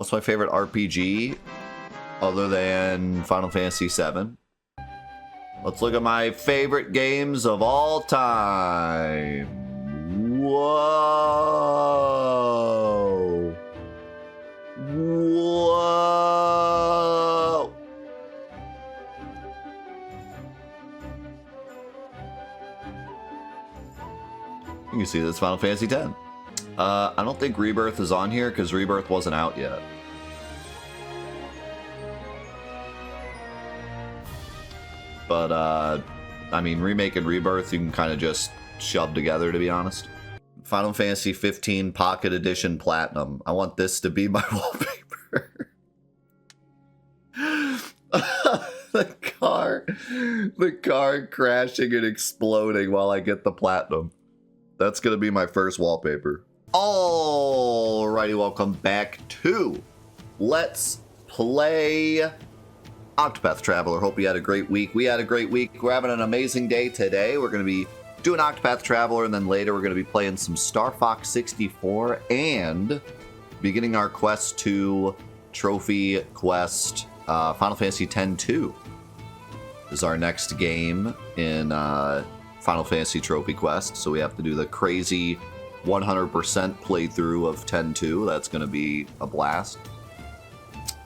What's my favorite RPG other than Final Fantasy VII? Let's look at my favorite games of all time. Whoa. Whoa. You can see this Final Fantasy X. I don't think Rebirth is on here because Rebirth wasn't out yet. But, I mean, Remake and Rebirth, you can kind of just shove together, to be honest. Final Fantasy 15 Pocket Edition Platinum. I want this to be my wallpaper. The car crashing and exploding while I get the Platinum. That's going to be my first wallpaper. Alrighty, welcome back to Let's Play Octopath Traveler. Hope you had a great week. We had a great week. We're having an amazing day today. We're going to be doing Octopath Traveler, and then later we're going to be playing some Star Fox 64 and beginning our quest to Trophy Quest Final Fantasy X-2 is our next game in Final Fantasy Trophy Quest. So we have to do the crazy 100% playthrough of 10-2. That's going to be a blast.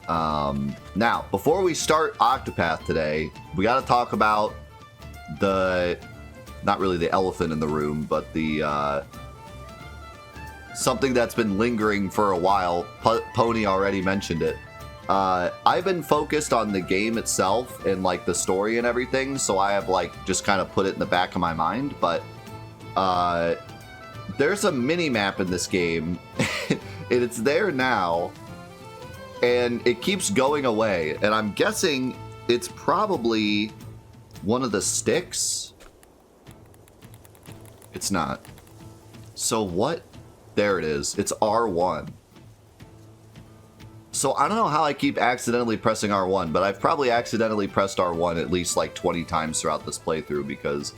Now, before we start Octopath today, we got to talk about the, not really the elephant in the room, but the, something that's been lingering for a while. Pony already mentioned it. I've been focused on the game itself and like the story and everything, so I have like just kind of put it in the back of my mind, but, there's a mini-map in this game, and it's there now, and it keeps going away, and I'm guessing it's probably one of the sticks? It's not. So what? There it is. It's R1. So I don't know how I keep accidentally pressing R1, but I've probably accidentally pressed R1 at least like 20 times throughout this playthrough because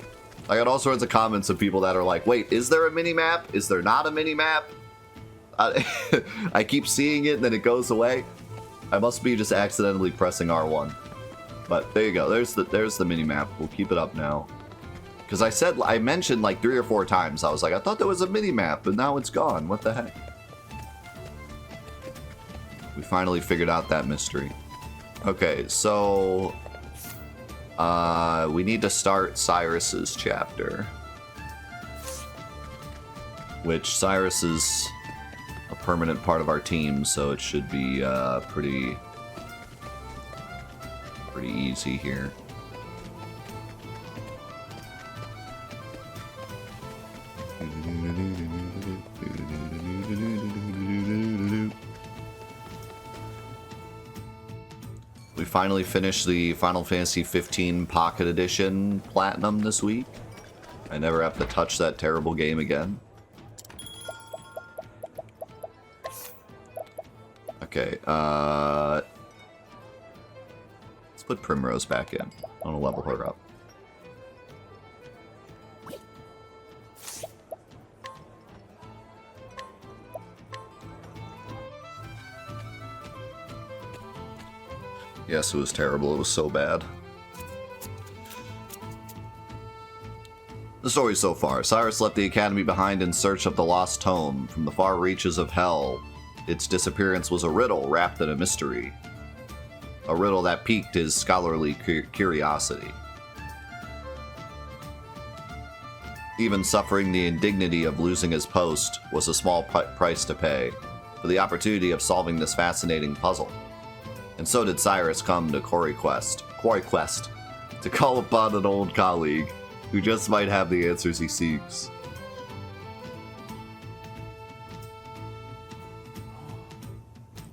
I got all sorts of comments of people that are like, wait, is there a mini-map? Is there not a mini-map? I keep seeing it and then it goes away. I must be just accidentally pressing R1. But there you go. There's the mini-map. We'll keep it up now. Because I mentioned like 3 or 4 times. I was like, I thought there was a mini-map, but now it's gone. What the heck? We finally figured out that mystery. Okay, so we need to start Cyrus's chapter. Which Cyrus is a permanent part of our team, so it should be pretty easy here. We finally finished the Final Fantasy 15 Pocket Edition Platinum this week. I never have to touch that terrible game again. Okay, let's put Primrose back in. I want to level her up. Yes, it was terrible. It was so bad. The story so far. Cyrus left the Academy behind in search of the lost tome. From the far reaches of hell, its disappearance was a riddle wrapped in a mystery. A riddle that piqued his scholarly curiosity. Even suffering the indignity of losing his post was a small price to pay for the opportunity of solving this fascinating puzzle. And so did Cyrus come to Quarry Quest, to call upon an old colleague who just might have the answers he seeks.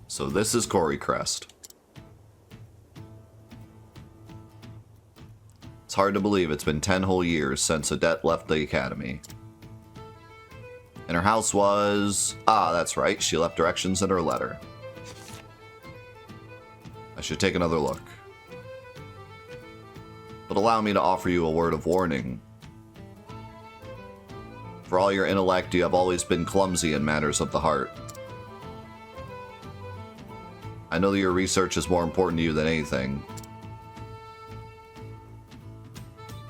So this is Quarry Crest. It's hard to believe it's been 10 whole years since Odette left the Academy. And her house was... Ah, that's right, she left directions in her letter. I should take another look. But allow me to offer you a word of warning. For all your intellect, you have always been clumsy in matters of the heart. I know that your research is more important to you than anything.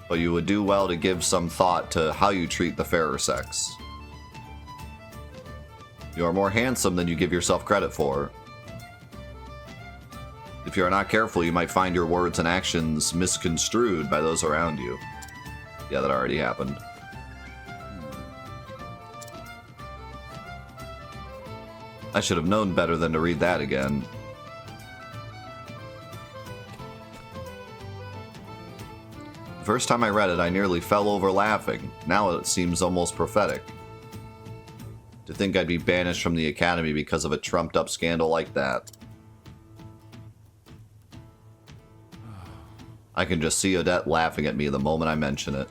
But you would do well to give some thought to how you treat the fairer sex. You are more handsome than you give yourself credit for. If you are not careful, you might find your words and actions misconstrued by those around you. Yeah, that already happened. I should have known better than to read that again. The first time I read it, I nearly fell over laughing. Now it seems almost prophetic. To think I'd be banished from the academy because of a trumped-up scandal like that. I can just see Odette laughing at me the moment I mention it.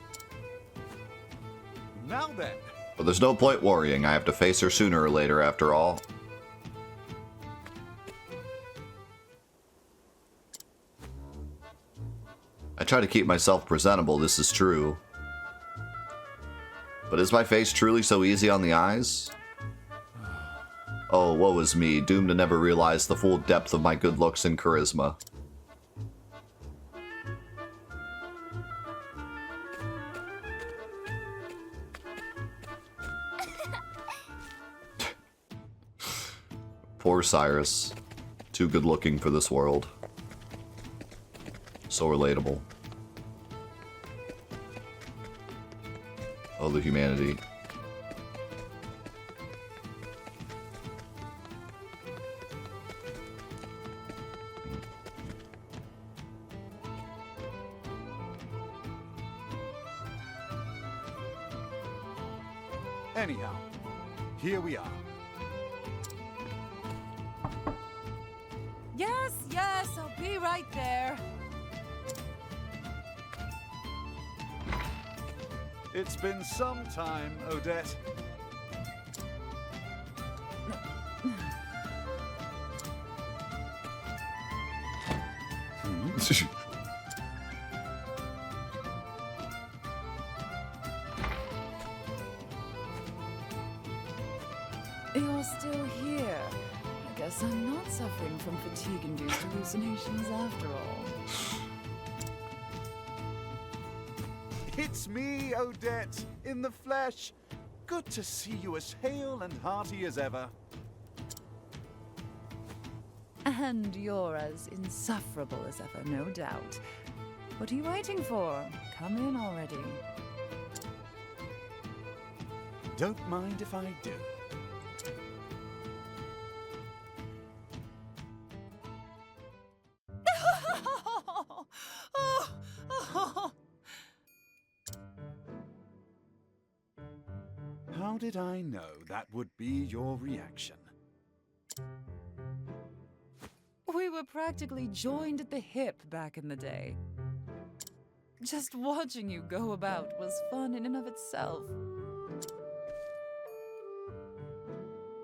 Now then. But there's no point worrying. I have to face her sooner or later, after all. I try to keep myself presentable, this is true. But is my face truly so easy on the eyes? Oh, woe is me, doomed to never realize the full depth of my good looks and charisma. Poor Cyrus. Too good looking for this world. So relatable. Oh, the humanity. Anyhow, here we are. Yes, I'll be right there. It's been some time, Odette. You're still here. I guess I'm not suffering from fatigue-induced hallucinations after all. It's me, Odette, in the flesh. Good to see you as hale and hearty as ever. And you're as insufferable as ever, no doubt. What are you waiting for? Come in already. Don't mind if I do. How did I know that would be your reaction? We were practically joined at the hip back in the day. Just watching you go about was fun in and of itself.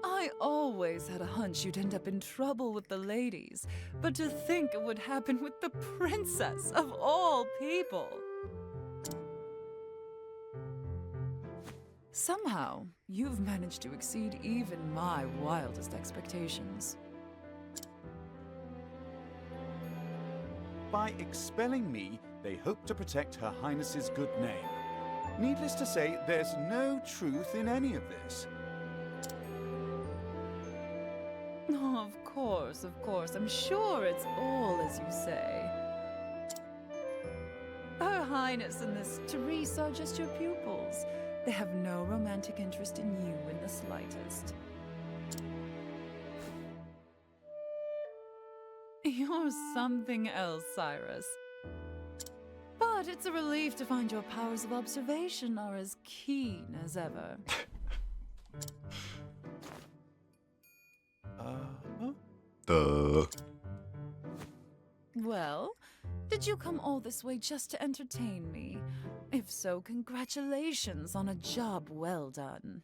I always had a hunch you'd end up in trouble with the ladies, but to think it would happen with the princess of all people. Somehow, you've managed to exceed even my wildest expectations. By expelling me, they hope to protect Her Highness's good name. Needless to say, there's no truth in any of this. Oh, of course. I'm sure it's all as you say. Her Highness and this Therese are just your pupils. They have no romantic interest in you in the slightest. You're something else, Cyrus. But it's a relief to find your powers of observation are as keen as ever. Well, did you come all this way just to entertain me? If so, congratulations on a job well done.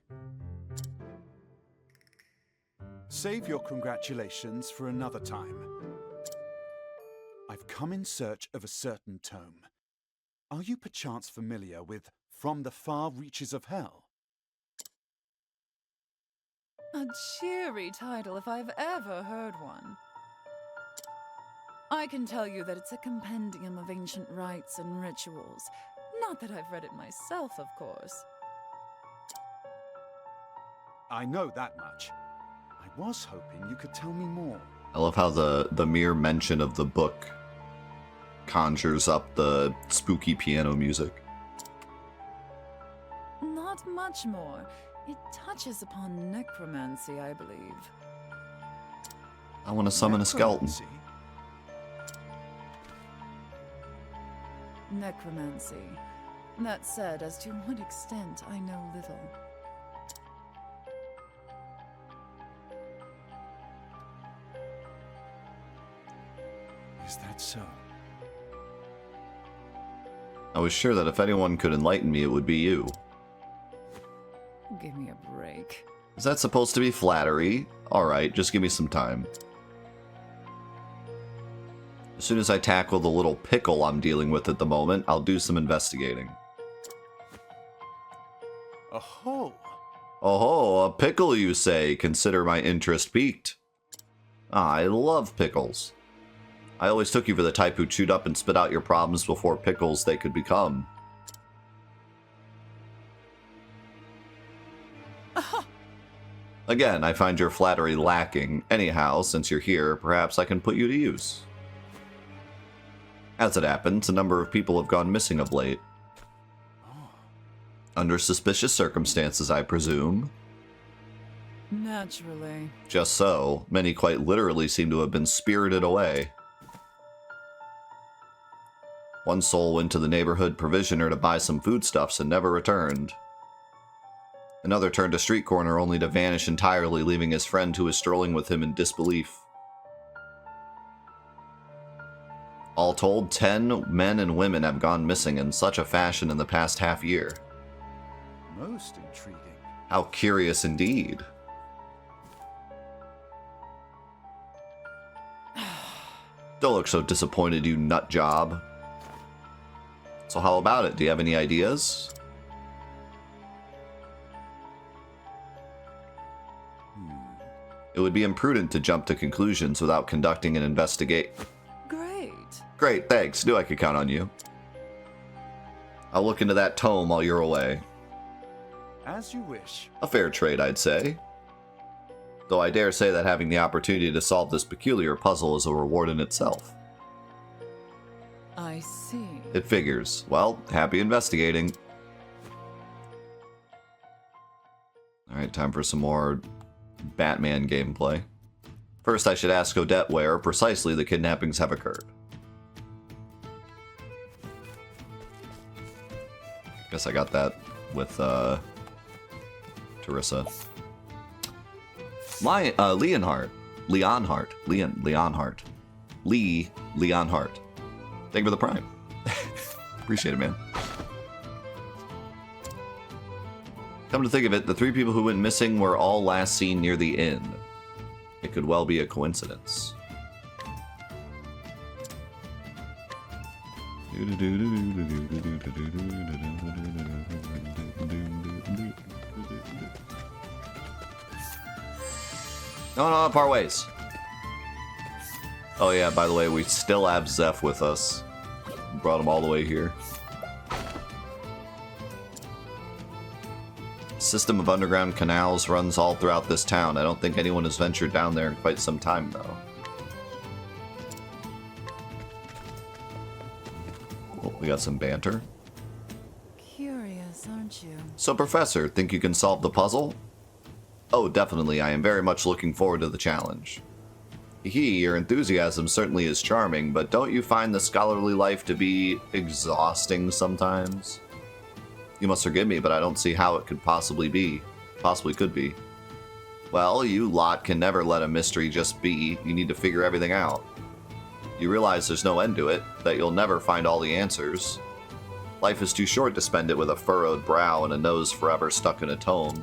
Save your congratulations for another time. I've come in search of a certain tome. Are you perchance familiar with From the Far Reaches of Hell? A cheery title if I've ever heard one. I can tell you that it's a compendium of ancient rites and rituals. Not that I've read it myself, of course. I know that much. I was hoping you could tell me more. I love how the mere mention of the book conjures up the spooky piano music. Not much more. It touches upon necromancy, I believe. I want to summon a skeleton. Necromancy. That said, as to what extent, I know little. Is that so? I was sure that if anyone could enlighten me, it would be you. Give me a break. Is that supposed to be flattery? Alright, just give me some time. As soon as I tackle the little pickle I'm dealing with at the moment, I'll do some investigating. Oh-ho! Oh, a pickle, you say? Consider my interest piqued. Ah, I love pickles. I always took you for the type who chewed up and spit out your problems before pickles they could become. Again, I find your flattery lacking. Anyhow, since you're here, perhaps I can put you to use. As it happens, a number of people have gone missing of late. Under suspicious circumstances, I presume. Naturally. Just so. Many quite literally seem to have been spirited away. One soul went to the neighborhood provisioner to buy some foodstuffs and never returned. Another turned a street corner only to vanish entirely, leaving his friend who was strolling with him in disbelief. All told, 10 men and women have gone missing in such a fashion in the past half year. Most intriguing. How curious indeed. Don't look so disappointed, you nut job. So how about it? Do you have any ideas? It would be imprudent to jump to conclusions without conducting an investigation. Great, thanks. Knew I could count on you. I'll look into that tome while you're away. As you wish. A fair trade, I'd say. Though I dare say that having the opportunity to solve this peculiar puzzle is a reward in itself. I see. It figures. Well, happy investigating. Alright, time for some more Batman gameplay. First, I should ask Odette where precisely the kidnappings have occurred. Guess I got that with Teresa. Leonhardt. Thank you for the prime. Appreciate it, man. Come to think of it, the 3 people who went missing were all last seen near the inn. It could well be a coincidence. No, part ways. Oh yeah, by the way, we still have Zeph with us. Brought him all the way here. System of underground canals runs all throughout this town. I don't think anyone has ventured down there in quite some time, though. Oh, we got some banter. Curious, aren't you? So, Professor, think you can solve the puzzle? Oh, definitely. I am very much looking forward to the challenge. Your enthusiasm certainly is charming, but don't you find the scholarly life to be exhausting sometimes? You must forgive me, but I don't see how it could possibly be. Possibly could be. Well, you lot can never let a mystery just be. You need to figure everything out. You realize there's no end to it, that you'll never find all the answers. Life is too short to spend it with a furrowed brow and a nose forever stuck in a tome.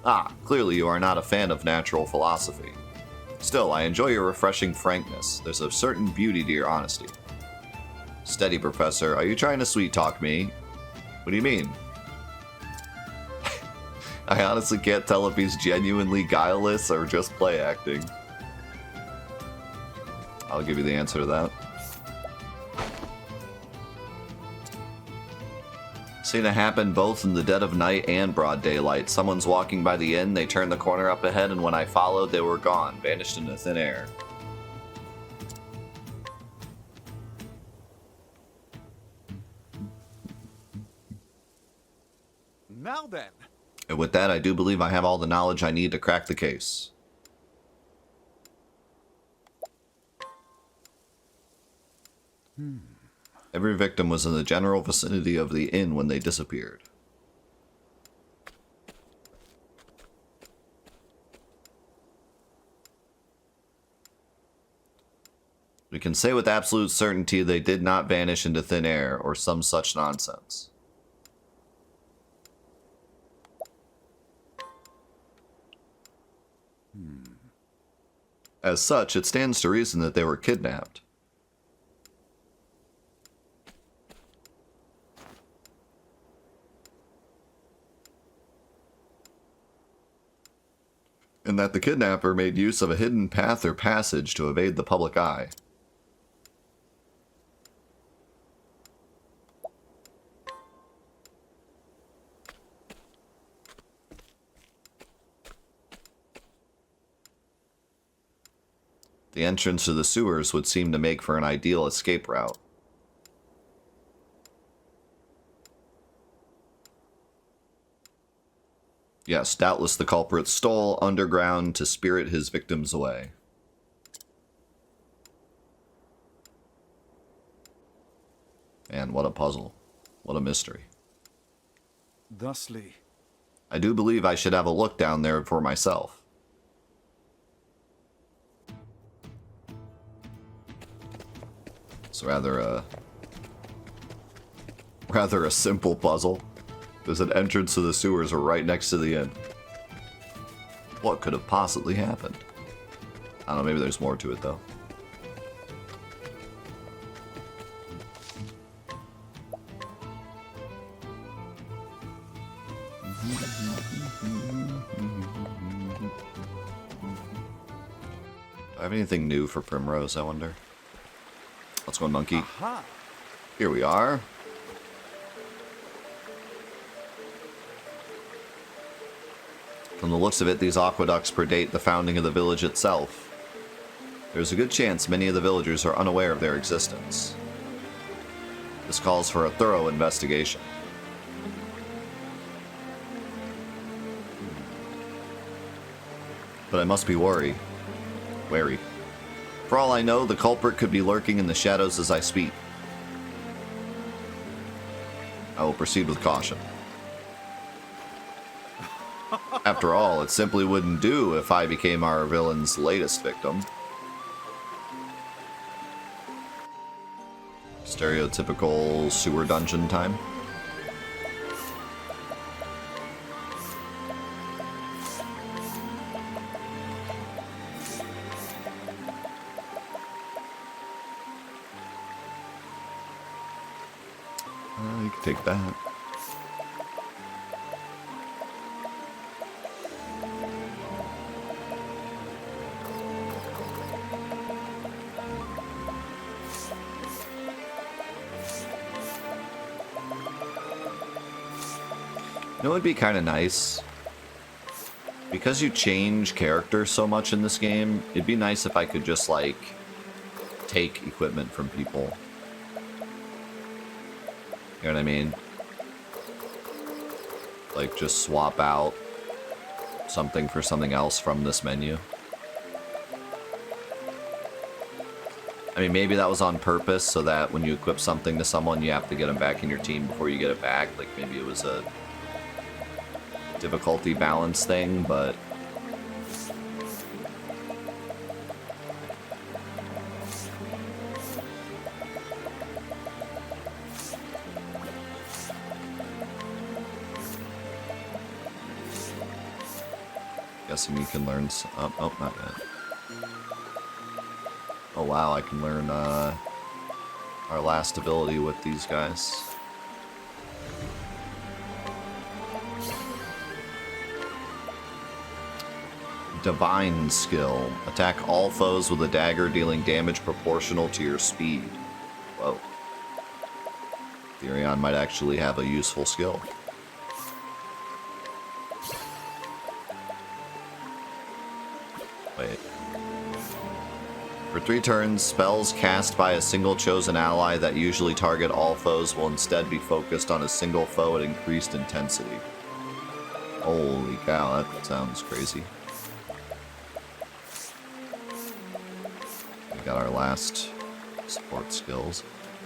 Ah, clearly you are not a fan of natural philosophy. Still, I enjoy your refreshing frankness. There's a certain beauty to your honesty. Steady, Professor. Are you trying to sweet-talk me? What do you mean? I honestly can't tell if he's genuinely guileless or just play acting. I'll give you the answer to that. Seen it happen both in the dead of night and broad daylight. Someone's walking by the inn, they turn the corner up ahead, and when I followed, they were gone, vanished into thin air. Now then. And with that, I do believe I have all the knowledge I need to crack the case. Every victim was in the general vicinity of the inn when they disappeared. We can say with absolute certainty they did not vanish into thin air or some such nonsense. As such, it stands to reason that they were kidnapped. And that the kidnapper made use of a hidden path or passage to evade the public eye. The entrance to the sewers would seem to make for an ideal escape route. Yes, doubtless the culprit stole underground to spirit his victims away. And what a puzzle. What a mystery. Thusly. I do believe I should have a look down there for myself. It's rather a simple puzzle. There's an entrance to the sewers right next to the inn. What could have possibly happened? I don't know, maybe there's more to it though. Do I have anything new for Primrose, I wonder? Let's go, monkey. Aha. Here we are. From the looks of it, these aqueducts predate the founding of the village itself. There's a good chance many of the villagers are unaware of their existence. This calls for a thorough investigation. But I must be wary. For all I know, the culprit could be lurking in the shadows as I speak. I will proceed with caution. After all, it simply wouldn't do if I became our villain's latest victim. Stereotypical sewer dungeon time. You can take that. You know, it would be kind of nice. Because you change characters so much in this game, it'd be nice if I could just, like, take equipment from people. You know what I mean? Like, just swap out something for something else from this menu. I mean, maybe that was on purpose so that when you equip something to someone, you have to get them back in your team before you get it back. Like, maybe it was a difficulty balance thing, but guessing you can learn some, oh, not yet. Oh wow, I can learn our last ability with these guys. Divine skill. Attack all foes with a dagger, dealing damage proportional to your speed. Whoa. Therion might actually have a useful skill. Wait. For 3 turns, spells cast by a single chosen ally that usually target all foes will instead be focused on a single foe at increased intensity. Holy cow, that sounds crazy. We got our last support skills.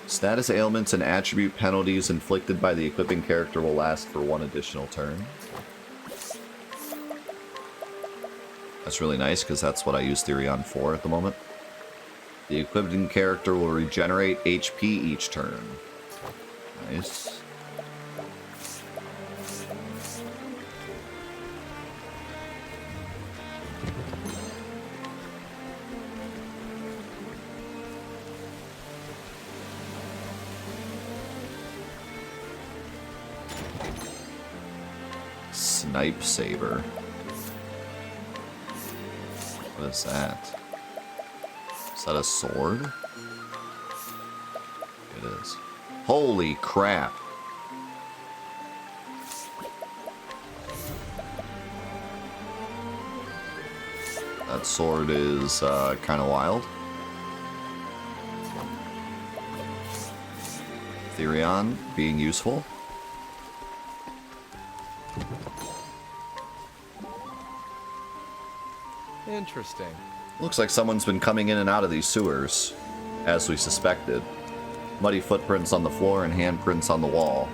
Status ailments and attribute penalties inflicted by the equipping character will last for 1 additional turn. That's really nice because that's what I use Therion for at the moment. The equipping character will regenerate HP each turn. Nice. Snipe Saber. What is that? Is that a sword? It is. Holy crap. That sword is kind of wild. Therion being useful. Interesting. Looks like someone's been coming in and out of these sewers, as we suspected. Muddy footprints on the floor and handprints on the wall.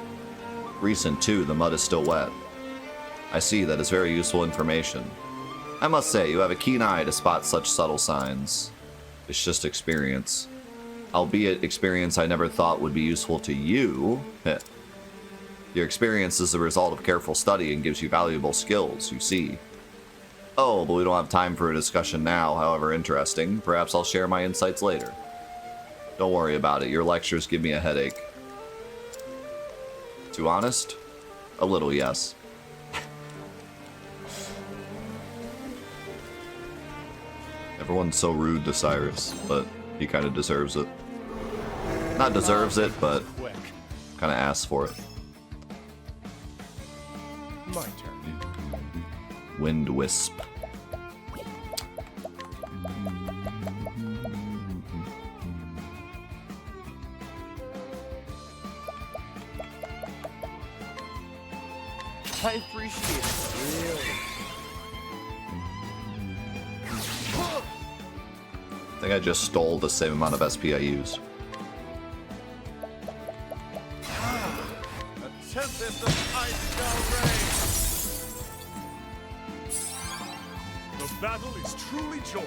Recent too, the mud is still wet. I see, that is very useful information. I must say, you have a keen eye to spot such subtle signs. It's just experience. Albeit experience I never thought would be useful to you. Heh. Your experience is the result of careful study and gives you valuable skills, you see. Oh, but we don't have time for a discussion now, however interesting. Perhaps I'll share my insights later. Don't worry about it, your lectures give me a headache. Too honest? A little, yes. Everyone's so rude to Cyrus, but he kind of deserves it. Not deserves it, but kind of asks for it. My turn. Wind Wisp. I appreciate it. Really. I think I just stole the same amount of SP I used. A tempest of ice shall reign. The battle is truly joined.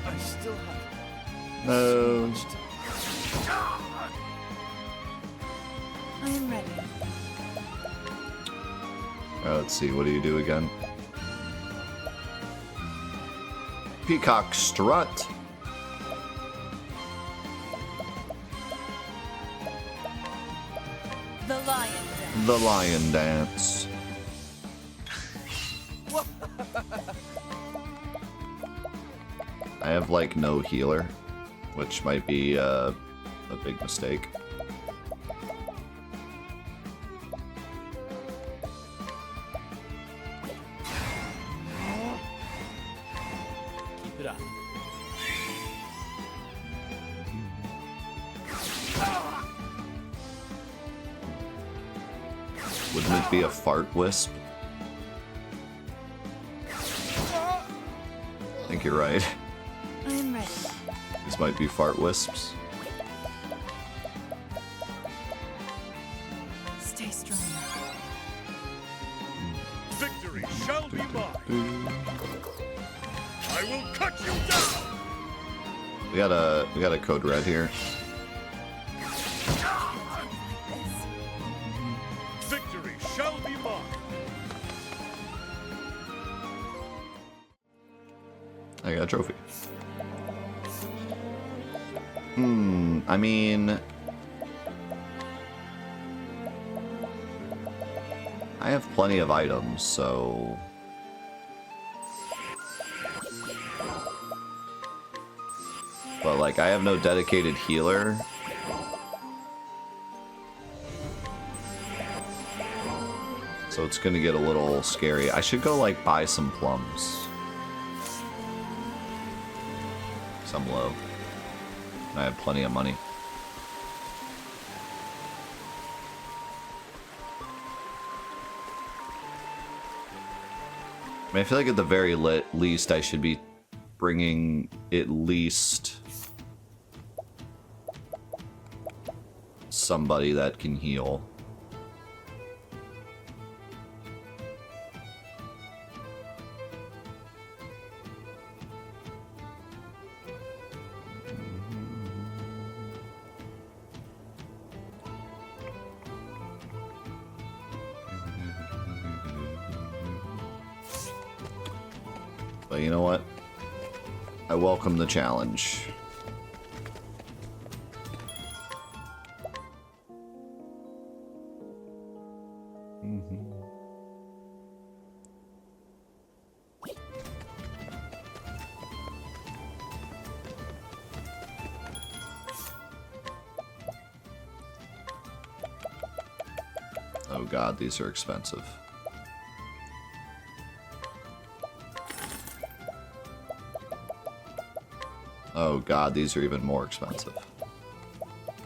I still have No. I am ready. Let's see, what do you do again? Peacock Strut. The lion dance. The Lion Dance. I have like no healer, which might be a big mistake. Keep it up. Wouldn't it be a Fart Wisp? I think you're right. I am ready. These might be Fart Wisps. Stay strong. victory shall be mine. I will cut you down. We got a code red here. Victory shall be mine. got a trophy. I mean... I have plenty of items, so... But, like, I have no dedicated healer. So it's gonna get a little scary. I should go, like, buy some plums. Some low. I have plenty of money. I mean, I feel like at the very least I should be bringing at least somebody that can heal. But you know what? I welcome the challenge. Oh god, these are expensive. Oh god, these are even more expensive.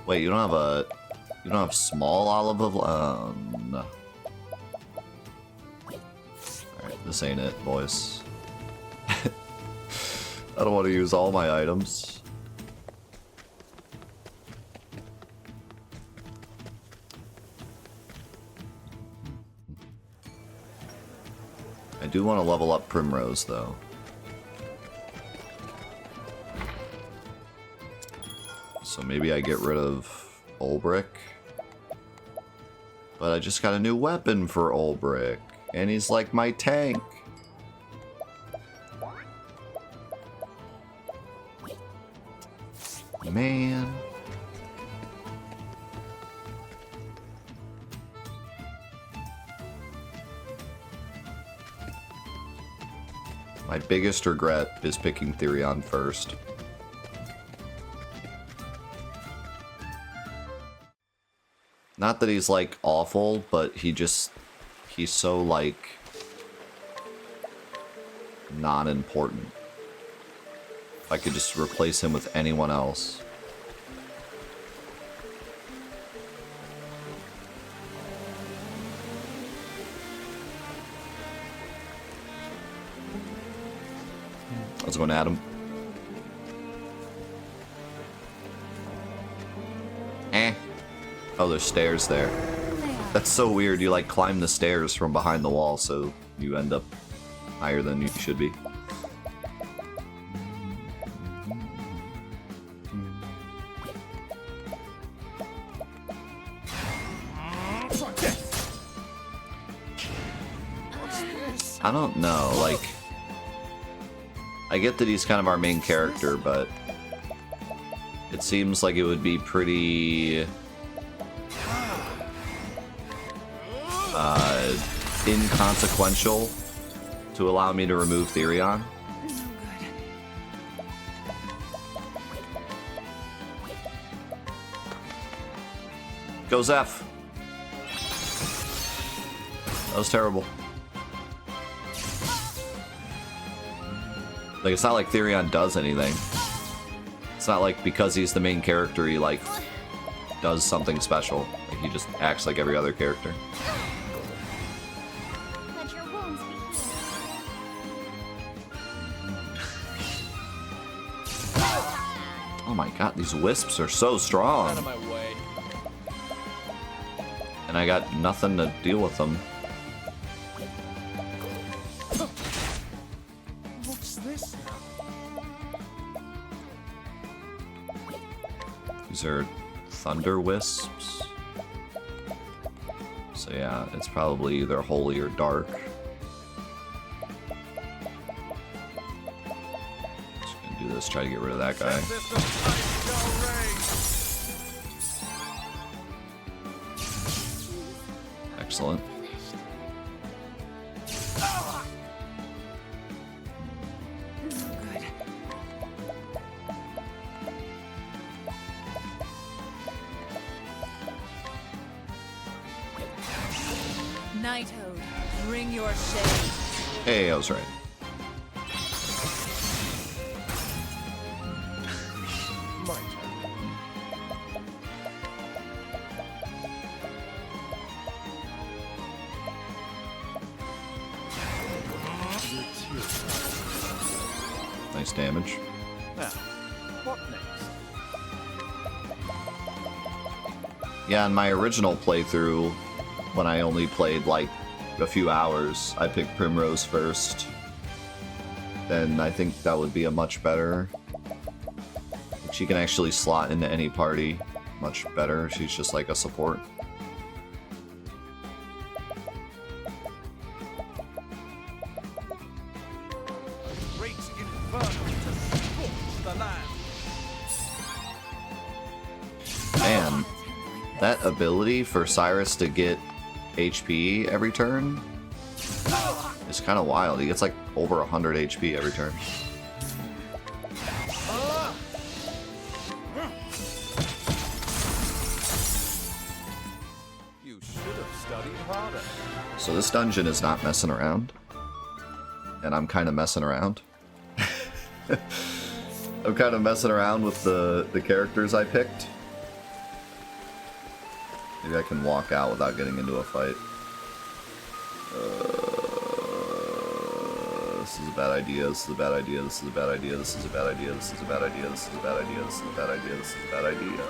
Wait, you don't have small olive of no. Alright, this ain't it, boys. I don't want to use all my items. I do want to level up Primrose, though. So maybe I get rid of Ulbrich. But I just got a new weapon for Ulbrich. And he's like my tank. Man. My biggest regret is picking Therion first. Not that he's, like, awful, but he's so, like, non-important. If I could just replace him with anyone else. Let's go at him. Oh, there's stairs there. That's so weird. You like climb the stairs from behind the wall, so you end up higher than you should be. I don't know, like... I get that he's kind of our main character, but... It seems like it would be pretty... inconsequential to allow me to remove Therion. Go Zeph. That was terrible. Like, it's not like Therion does anything. It's not like because he's the main character he, like, does something special. Like, he just acts like every other character. Oh my god, these wisps are so strong. Out of my way. And I got nothing to deal with them. What's this? These are thunder wisps. So yeah, it's probably either holy or dark. just try to get rid of that guy. Excellent. Nighthode, bring your shade. Hey, I was right. My turn. Nice damage. Now, what next? Yeah, in my original playthrough, when I only played like a few hours, I picked Primrose first. Then I think that would be a much better. She can actually slot into any party much better. She's just like a support. Great inferno to scorch the land. Man, that ability for Cyrus to get HP every turn is kind of wild. He gets like over 100 HP every turn. You should have studied harder. So this dungeon is not messing around. And I'm kind of messing around. I'm kind of messing around with the characters I picked. Maybe I can walk out without getting into a fight. This is a bad idea. This is a bad idea. This is a bad idea. This is a bad idea. This is a bad idea. This is a bad idea. This is a bad idea. This is a bad idea.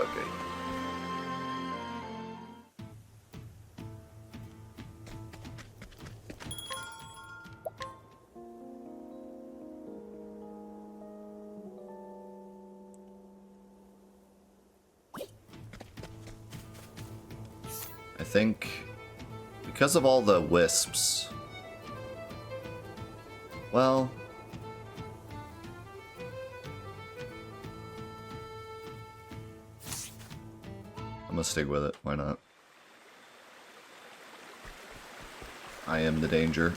Okay. I think because of all the wisps, well, I'm gonna stick with it. Why not? I am the danger.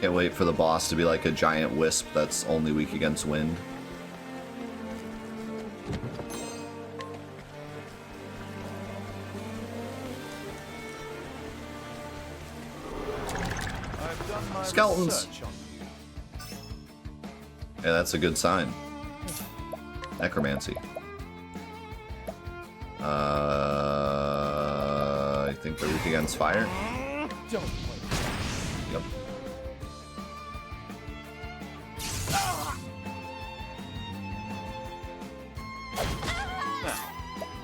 Can't wait for the boss to be like a giant wisp that's only weak against wind. I've done my Skeletons. research on you. Yeah, that's a good sign. Necromancy. I think they're weak against fire. Don't play. Yep. Now,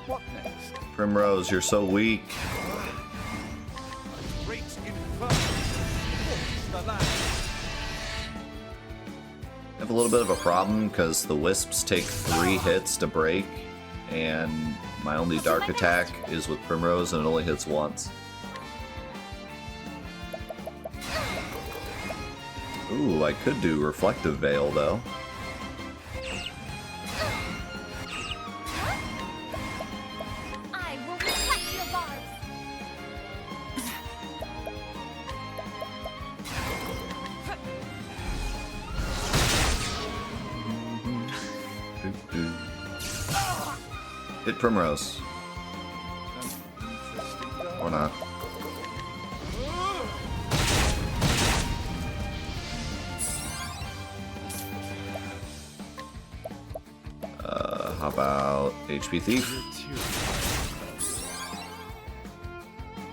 what next? Primrose, you're so weak. Great inferno to scorch the land. I have a little bit of a problem because the wisps take 3 hits to break, and my only dark attack is with Primrose and it only hits once. Ooh, I could do Reflective Veil though. I will reflect your barbs. Hit Primrose. Or not. How about HP Thief?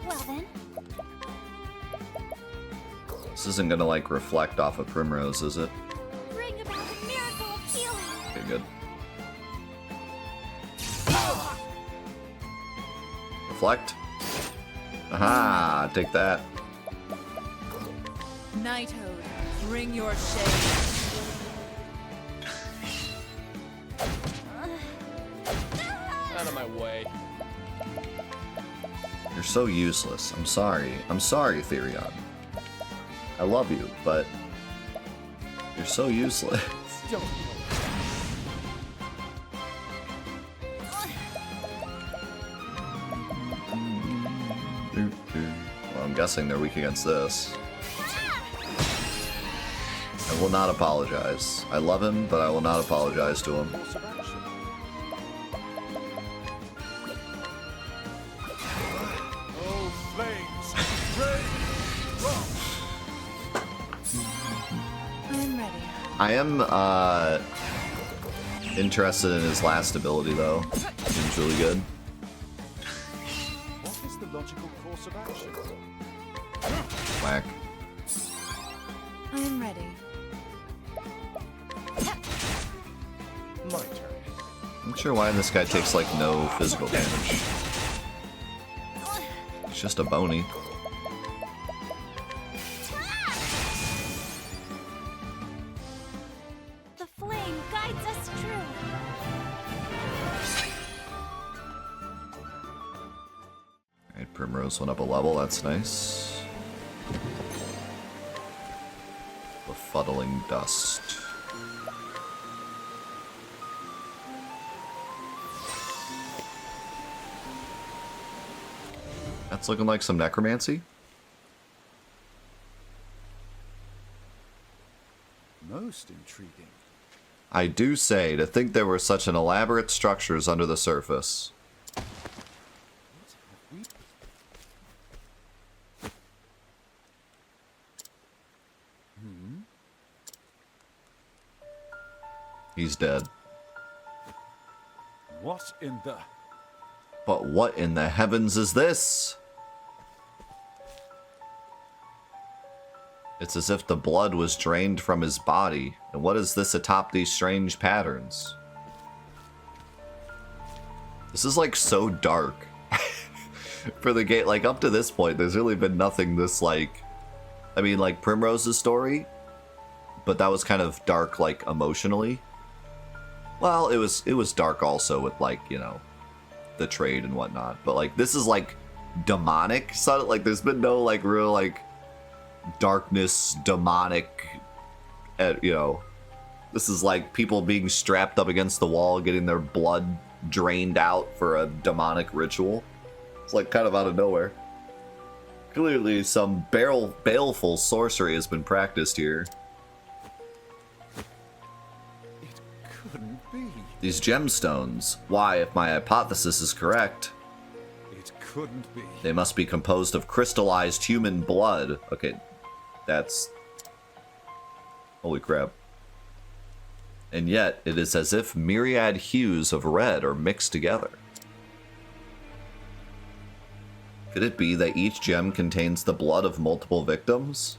Well then, This isn't gonna like reflect off of Primrose, is it? bring about a miracle of healing. Okay, good. Reflect. Aha! Take that. Nighthode, bring your shade. Out of my way. You're so useless. I'm sorry. I'm sorry, Therion. I love you, but you're so useless. Don't. Well, I'm guessing they're weak against this. I will not apologize. I love him, but I will not apologize to him. Course of action. Oh, flames! Rain! Rock! I'm ready. I am interested in his last ability though. Seems really good. What is the logical course of action? Whack. I'm ready. My turn. I'm not sure why this guy takes like no physical damage. It's just a bony. The flame guides us true. Alright, Primrose went up a level, that's nice. Befuddling dust. That's looking like some necromancy. Most intriguing. I do say, to think there were such an elaborate structures under the surface. What have we? He's dead. What in the... But what in the heavens is this? It's as if the blood was drained from his body. And what is this atop these strange patterns? This is like so dark. For the game, like up to this point, there's really been nothing this like... I mean, like Primrose's story, but that was kind of dark, like emotionally. Well, it was dark also with like, you know, the trade and whatnot. But like this is like demonic. So like there's been no like real like darkness, demonic. You know, this is like people being strapped up against the wall, getting their blood drained out for a demonic ritual. It's like kind of out of nowhere. Clearly, some baleful sorcery has been practiced here. It couldn't be. These gemstones, why, if my hypothesis is correct, It couldn't be. they must be composed of crystallized human blood. Okay, that's... Holy crap. And yet, it is as if myriad hues of red are mixed together. Could it be that each gem contains the blood of multiple victims?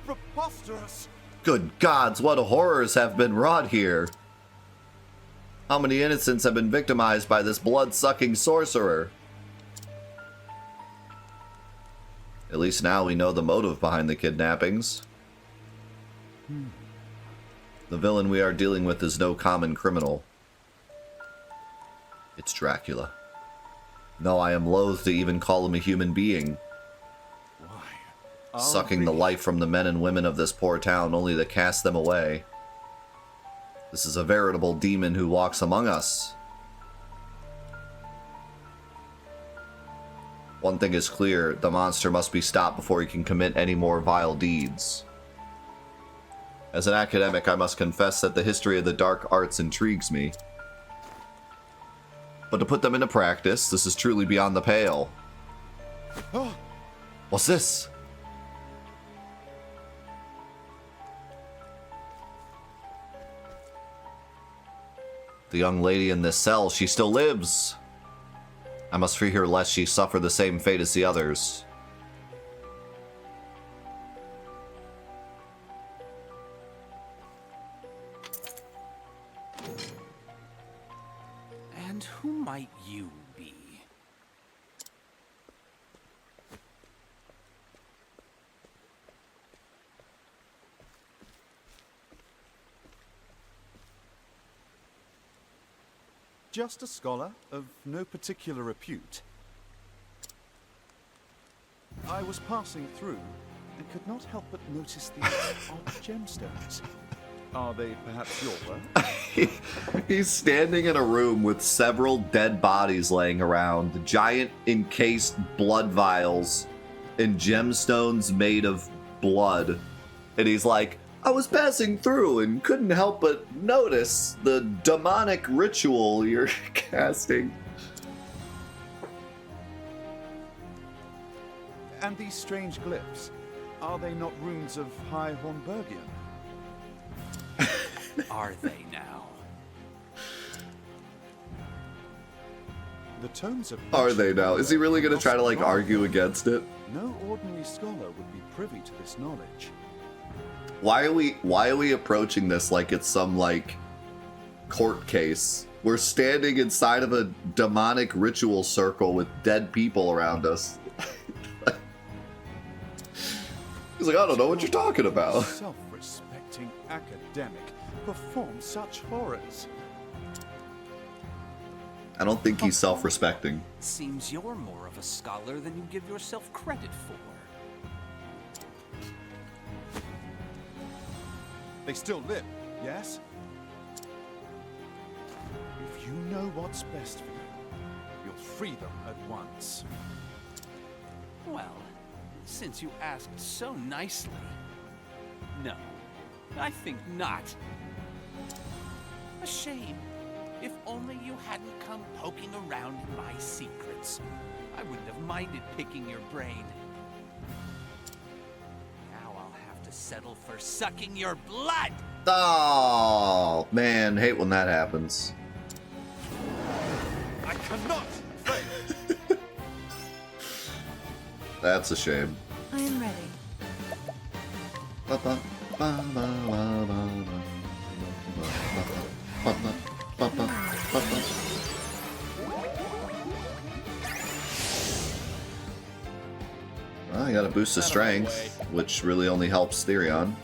Preposterous! Good gods, what horrors have been wrought here! How many innocents have been victimized by this blood-sucking sorcerer? At least now we know the motive behind the kidnappings. The villain we are dealing with is no common criminal. It's Dracula. No, I am loath to even call him a human being. Why? Sucking the life from the men and women of this poor town only to cast them away. This is a veritable demon who walks among us. One thing is clear, the monster must be stopped before he can commit any more vile deeds. As an academic, I must confess that the history of the dark arts intrigues me. But to put them into practice, this is truly beyond the pale. What's this? The young lady in this cell, she still lives. I must free her lest she suffer the same fate as the others. And who might you be? Just a scholar of no particular repute. I was passing through and could not help but notice these odd gemstones. Are they perhaps your work? He's standing in a room with several dead bodies laying around, giant encased blood vials, and gemstones made of blood. And he's like, I was passing through and couldn't help but notice the demonic ritual you're casting. And these strange glyphs, are they not runes of High Hornburgian? Are they now? The tomes of Are they now? Is he really going to try to, like, argue against it? No ordinary scholar would be privy to this knowledge. Why are we approaching this like it's some, like, court case? We're standing inside of a demonic ritual circle with dead people around us. He's like, I don't know what you're talking about. Self-respecting academic perform such horrors. I don't think he's self-respecting. Seems you're more of a scholar than you give yourself credit for. They still live, yes? If you know what's best for you, you'll free them at once. Well, since you asked so nicely. No, I think not. A shame. If only you hadn't come poking around in my secrets. I wouldn't have minded picking your brain. Now I'll have to settle for sucking your blood! Oh, man, hate when that happens. I cannot fail. That's a shame. I am ready. Well, I got a boost of strength, which really only helps Therion.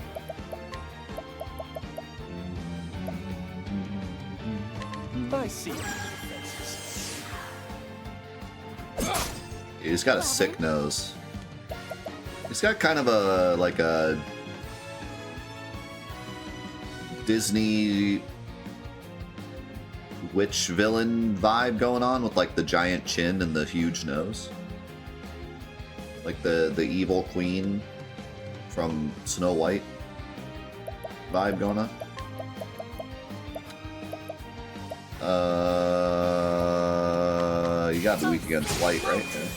I see your faces. He's got a sick nose. He's got kind of a, like a Disney witch villain vibe going on with like the giant chin and the huge nose. Like the evil queen from Snow White vibe going on. You got the weak against light, right? Yeah.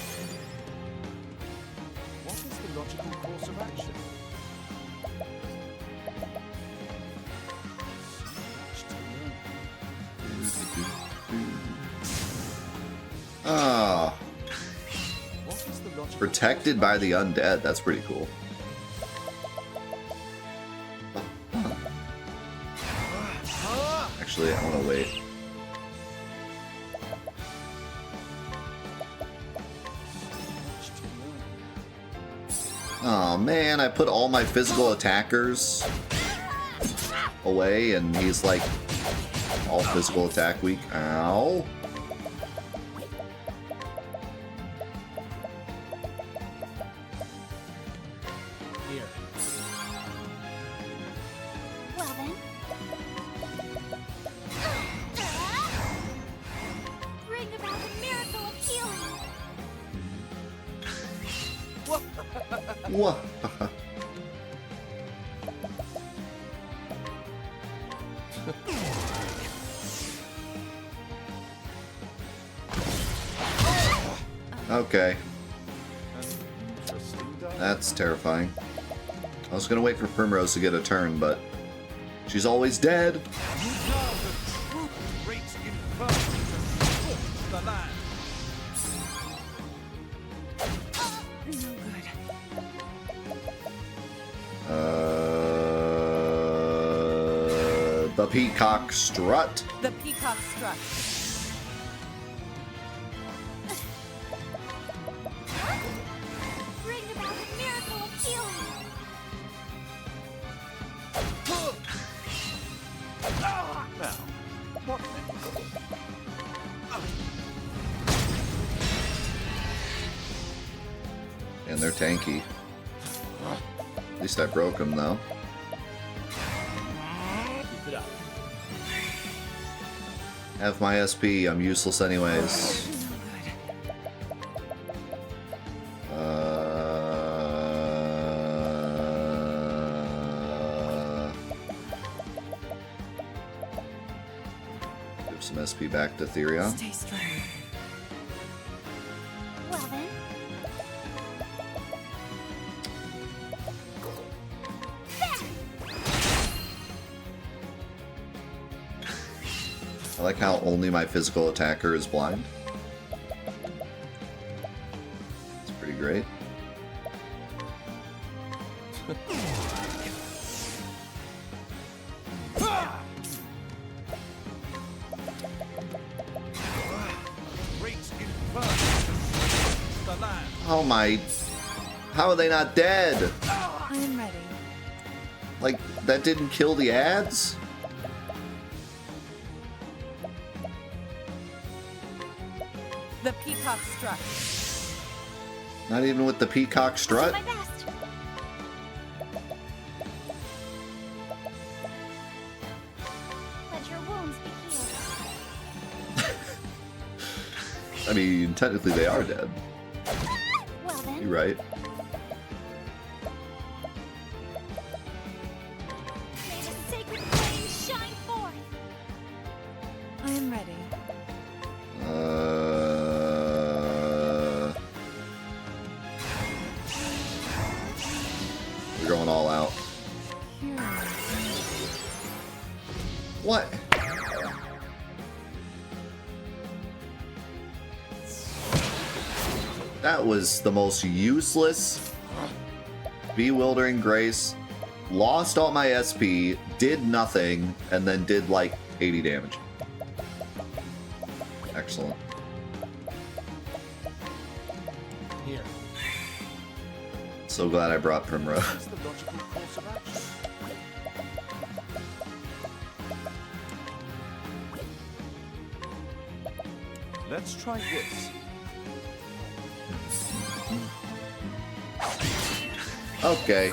What is the logical course of action? Ah, What is the logical protected by the undead. That's pretty cool. Actually, I want to wait. Oh man, I put all my physical attackers away and he's like all physical attack weak. Ow. Here. Well then. Bring about the miracle of healing. What? Okay, that's terrifying. I was gonna wait for Primrose to get a turn, but she's always dead. You know the true great infernal to scorch the land. No good. The Peacock Strut. The peacock strut. Bring about the miracle of healing. Now, what next? And they're tanky. At least I broke them, though. Keep it up. Have my SP. I'm useless anyways. Give some SP back to Therion. Stay strong. Well then, I like how only my physical attacker is blind. It's pretty great. Great inferno. The land. Oh my... How are they not dead? I am ready. Like, that didn't kill the ads? The peacock struck. Not even with the peacock I'll do strut? my best. Let your wounds be healed. I mean, technically they are dead. Well then, You're right. may the sacred flame shine forth. I am ready. We're going all out. What? That was the most useless Bewildering Grace. Lost all my SP, did nothing, and then did like 80 damage. Excellent. Here. So glad I brought Primrose. That's the logical course of action. Let's try this. Okay.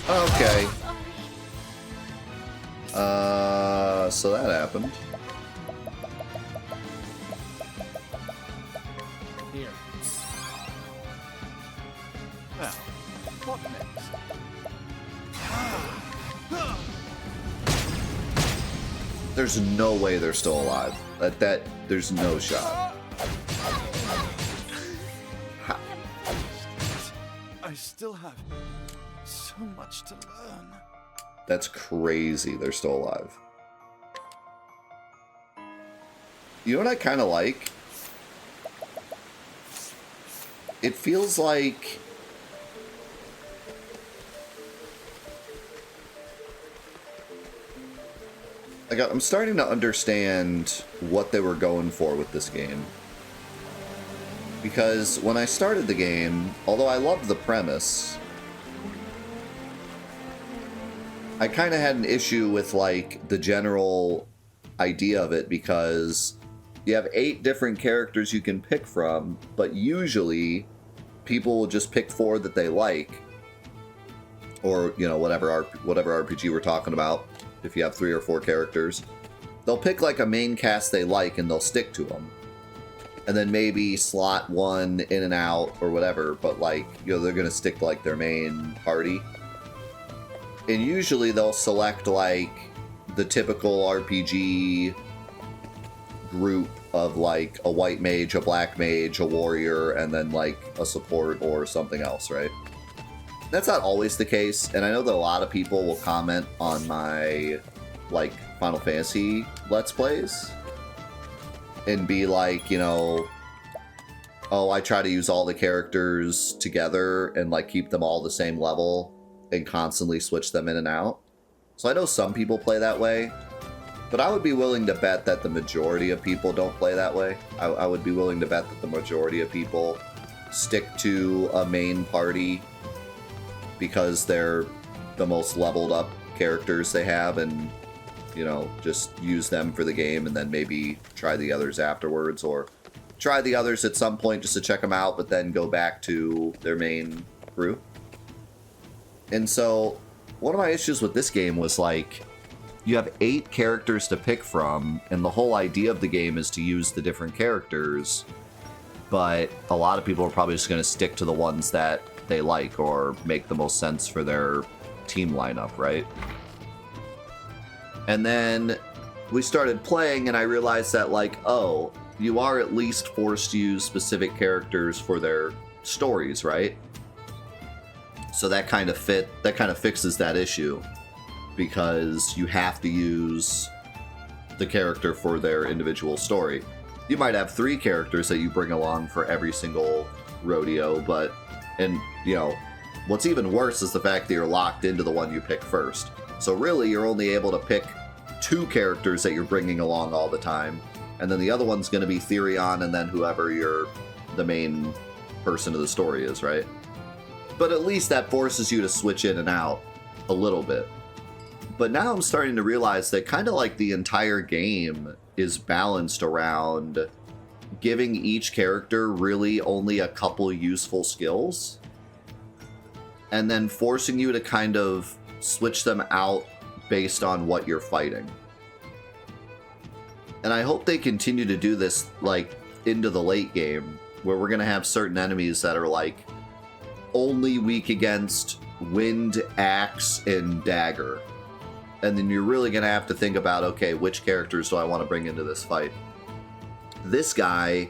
Okay. So that happened. Here. Now, what next? There's no way they're still alive. There's no shot. I still have so much to learn. That's crazy. They're still alive. You know what I kind of like? It feels like... I'm starting to understand what they were going for with this game. Because when I started the game, although I loved the premise, I kind of had an issue with, like, the general idea of it, because you have 8 different characters you can pick from, but usually people will just pick 4 that they like. Or, you know, whatever RPG we're talking about. If you have 3 or 4 characters, they'll pick like a main cast they like and they'll stick to them. And then maybe slot one in and out or whatever, but like, you know, they're going to stick to like their main party. And usually they'll select like the typical RPG group of like a white mage, a black mage, a warrior, and then like a support or something else, right? That's not always the case, and I know that a lot of people will comment on my, like, Final Fantasy Let's Plays and be like, you know, oh, I try to use all the characters together and, like, keep them all the same level and constantly switch them in and out. So I know some people play that way, but I would be willing to bet that the majority of people don't play that way. I would be willing to bet that the majority of people stick to a main party because they're the most leveled up characters they have, and, you know, just use them for the game and then maybe try the others afterwards, or try the others at some point just to check them out, but then go back to their main crew. And so one of my issues with this game was like, you have 8 characters to pick from, and the whole idea of the game is to use the different characters, but a lot of people are probably just going to stick to the ones that they like or make the most sense for their team lineup, right? And then we started playing, and I realized that, like, oh, you are at least forced to use specific characters for their stories, right? So that kind of fixes that issue, because you have to use the character for their individual story. You might have 3 characters that you bring along for every single rodeo, but, and, you know, what's even worse is the fact that you're locked into the one you pick first. So really, you're only able to pick 2 characters that you're bringing along all the time, and then the other one's going to be Therion, and then whoever the main person of the story is, right? But at least that forces you to switch in and out a little bit. But now I'm starting to realize that kind of like the entire game is balanced around giving each character really only a couple useful skills, and then forcing you to kind of switch them out based on what you're fighting. And I hope they continue to do this, like, into the late game, where we're going to have certain enemies that are, like, only weak against wind, axe, and dagger. And then you're really going to have to think about, okay, which characters do I want to bring into this fight? This guy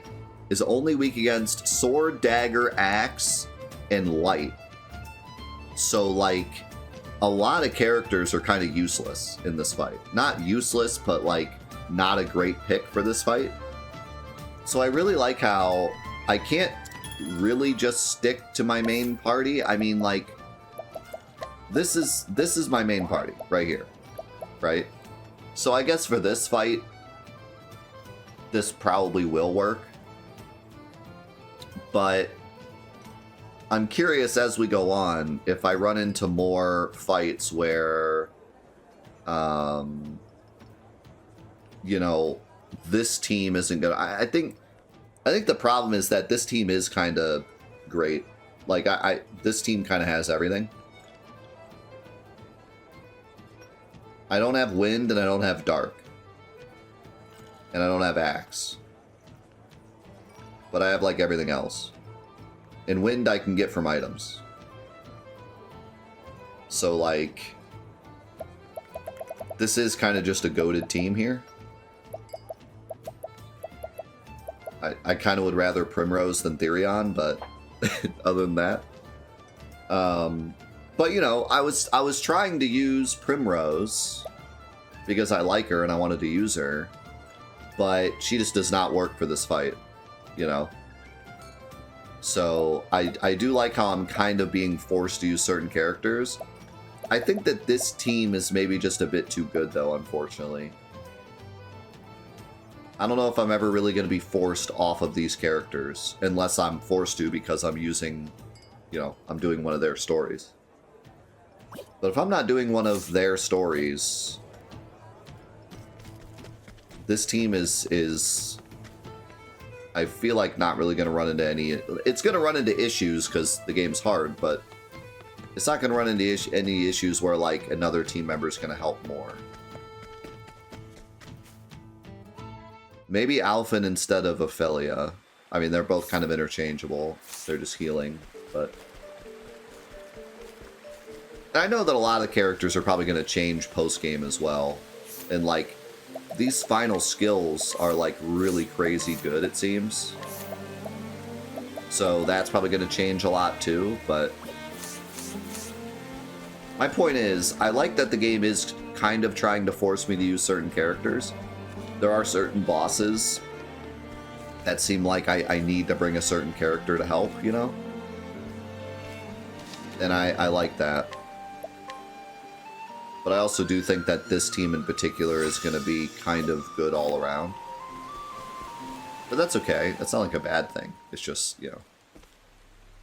is only weak against sword, dagger, axe, and light. So, like, a lot of characters are kind of useless in this fight. Not useless, but, like, not a great pick for this fight. So I really like how I can't really just stick to my main party. I mean, like, this is my main party right here, right? So I guess for this fight, this probably will work. But I'm curious as we go on if I run into more fights where, you know, this team isn't gonna. I think the problem is that this team is kind of great. Like, this team kind of has everything. I don't have wind, and I don't have dark, and I don't have axe, but I have, like, everything else. And wind I can get from items. So, like, this is kind of just a goated team here. I kind of would rather Primrose than Therion, but other than that. But, you know, I was trying to use Primrose because I like her and I wanted to use her, but she just does not work for this fight, you know? So I do like how I'm kind of being forced to use certain characters. I think that this team is maybe just a bit too good, though, unfortunately. I don't know if I'm ever really going to be forced off of these characters, unless I'm forced to because I'm using, you know, I'm doing one of their stories. But if I'm not doing one of their stories, this team is I feel like not really going to run into any. It's going to run into issues because the game's hard, but it's not going to run into any issues where, like, another team member is going to help more. Maybe Alphen instead of Ophelia. I mean, they're both kind of interchangeable. They're just healing, but I know that a lot of characters are probably going to change post-game as well. And, like, these final skills are, like, really crazy good, it seems. So that's probably going to change a lot, too, but my point is, I like that the game is kind of trying to force me to use certain characters. There are certain bosses that seem like I need to bring a certain character to help, you know? And I like that. But I also do think that this team in particular is going to be kind of good all around. But that's okay. That's not like a bad thing. It's just, you know.